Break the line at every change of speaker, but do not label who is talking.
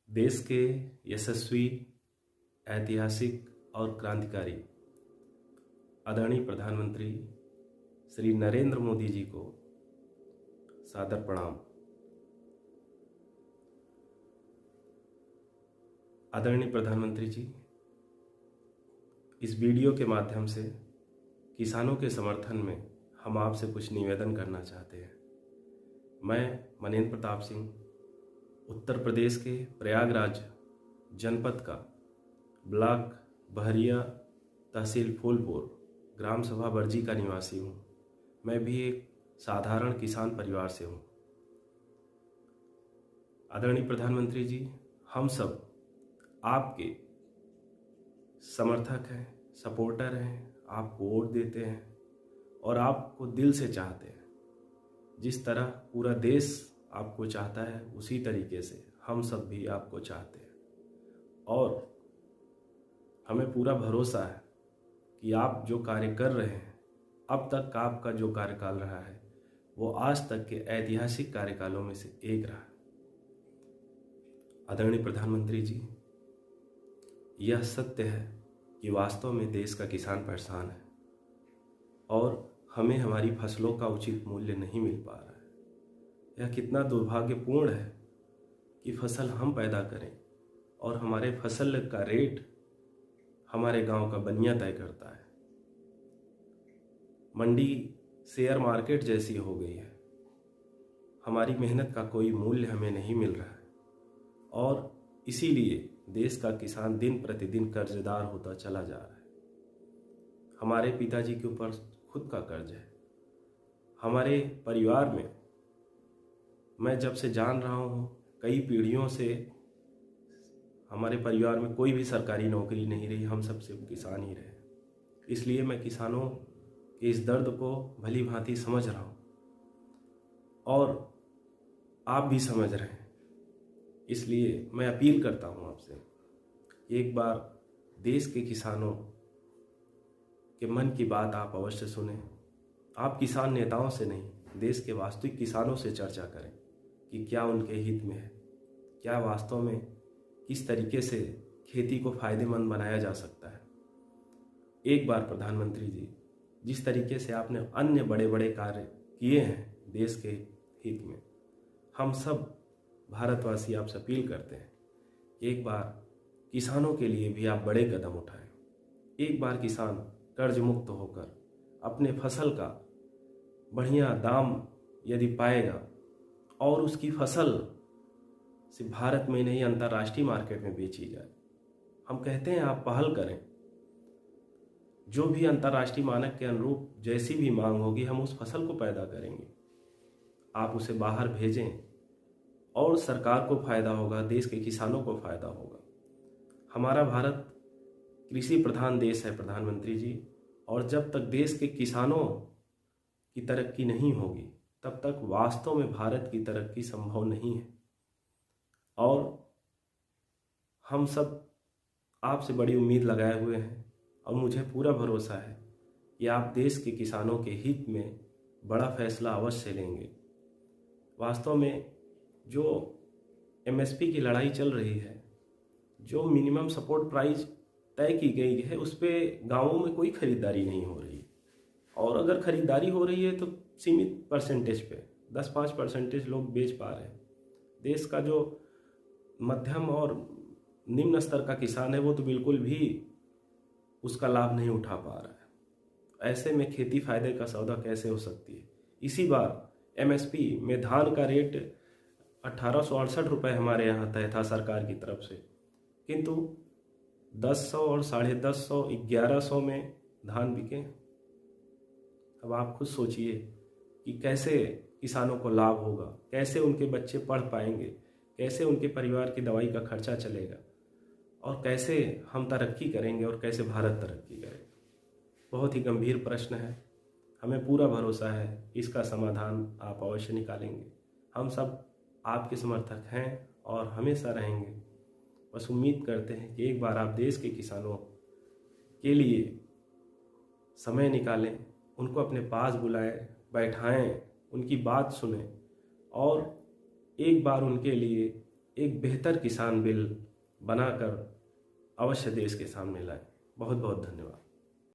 देश के यशस्वी, ऐतिहासिक और क्रांतिकारी आदरणीय प्रधानमंत्री श्री नरेंद्र मोदी जी को सादर प्रणाम। आदरणीय प्रधानमंत्री जी, इस वीडियो के माध्यम से किसानों के समर्थन में हम आपसे कुछ निवेदन करना चाहते हैं। मैं मनेंद्र प्रताप सिंह उत्तर प्रदेश के प्रयागराज जनपद का ब्लॉक बहरिया, तहसील फूलपुर, ग्राम सभा बरजी का निवासी हूँ। मैं भी एक साधारण किसान परिवार से हूँ। आदरणीय प्रधानमंत्री जी, हम सब आपके समर्थक हैं, सपोर्टर हैं, आपको वोट देते हैं और आपको दिल से चाहते हैं। जिस तरह पूरा देश आपको चाहता है उसी तरीके से हम सब भी आपको चाहते हैं और हमें पूरा भरोसा है कि आप जो कार्य कर रहे हैं, अब तक का आपका जो कार्यकाल रहा है वो आज तक के ऐतिहासिक कार्यकालों में से एक रहा। आदरणीय प्रधानमंत्री जी, यह सत्य है कि वास्तव में देश का किसान परेशान है और हमें हमारी फसलों का उचित मूल्य नहीं मिल पा रहा है। यह कितना दुर्भाग्यपूर्ण है कि फसल हम पैदा करें और हमारे फसल का रेट हमारे गांव का बनिया तय करता है। मंडी शेयर मार्केट जैसी हो गई है। हमारी मेहनत का कोई मूल्य हमें नहीं मिल रहा है और इसीलिए देश का किसान दिन प्रतिदिन कर्जदार होता चला जा रहा है। हमारे पिताजी के ऊपर खुद का कर्ज है। हमारे परिवार में, मैं जब से जान रहा हूँ, कई पीढ़ियों से हमारे परिवार में कोई भी सरकारी नौकरी नहीं रही। हम सब सिर्फ किसान ही रहे। इसलिए मैं किसानों के इस दर्द को भली भांति समझ रहा हूँ और आप भी समझ रहे हैं। इसलिए मैं अपील करता हूँ आपसे, एक बार देश के किसानों के मन की बात आप अवश्य सुने। आप किसान नेताओं से नहीं, देश के वास्तविक किसानों से चर्चा करें कि क्या उनके हित में है, क्या वास्तव में किस तरीके से खेती को फायदेमंद बनाया जा सकता है। एक बार प्रधानमंत्री जी, जिस तरीके से आपने अन्य बड़े बड़े कार्य किए हैं देश के हित में, हम सब भारतवासी आपसे अपील करते हैं, एक बार किसानों के लिए भी आप बड़े कदम उठाएं। एक बार किसान कर्ज मुक्त होकर अपने फसल का बढ़िया दाम यदि पाएगा और उसकी फसल सिर्फ भारत में नहीं अंतर्राष्ट्रीय मार्केट में बेची जाए। हम कहते हैं आप पहल करें, जो भी अंतर्राष्ट्रीय मानक के अनुरूप जैसी भी मांग होगी हम उस फसल को पैदा करेंगे। आप उसे बाहर भेजें और सरकार को फायदा होगा, देश के किसानों को फायदा होगा। हमारा भारत कृषि प्रधान देश है प्रधानमंत्री जी, और जब तक देश के किसानों की तरक्की नहीं होगी तब तक वास्तव में भारत की तरक्की संभव नहीं है। और हम सब आपसे बड़ी उम्मीद लगाए हुए हैं और मुझे पूरा भरोसा है कि आप देश के किसानों के हित में बड़ा फैसला अवश्य लेंगे। वास्तव में जो एमएसपी की लड़ाई चल रही है, जो मिनिमम सपोर्ट प्राइस तय की गई है, उस पर गाँवों में कोई खरीदारी नहीं हो रही और अगर खरीदारी हो रही है तो सीमित परसेंटेज पे 10-5% लोग बेच पा रहे हैं। देश का जो मध्यम और निम्न स्तर का किसान है वो तो बिल्कुल भी उसका लाभ नहीं उठा पा रहा है। ऐसे में खेती फायदे का सौदा कैसे हो सकती है। इसी बार एमएसपी में धान का रेट 1868 रुपये हमारे यहाँ तय था सरकार की तरफ से, किंतु 1100 और 1150, 1100 में धान बिके। अब आप खुद सोचिए कि कैसे किसानों को लाभ होगा, कैसे उनके बच्चे पढ़ पाएंगे, कैसे उनके परिवार की दवाई का खर्चा चलेगा और कैसे हम तरक्की करेंगे और कैसे भारत तरक्की करेगा। बहुत ही गंभीर प्रश्न है। हमें पूरा भरोसा है इसका समाधान आप अवश्य निकालेंगे। हम सब आपके समर्थक हैं और हमेशा रहेंगे। बस उम्मीद करते हैं कि एक बार आप देश के किसानों के लिए समय निकालें, उनको अपने पास बुलाएं, बैठाएं, उनकी बात सुनें और एक बार उनके लिए एक बेहतर किसान बिल बनाकर अवश्य देश के सामने लाए। बहुत बहुत धन्यवाद।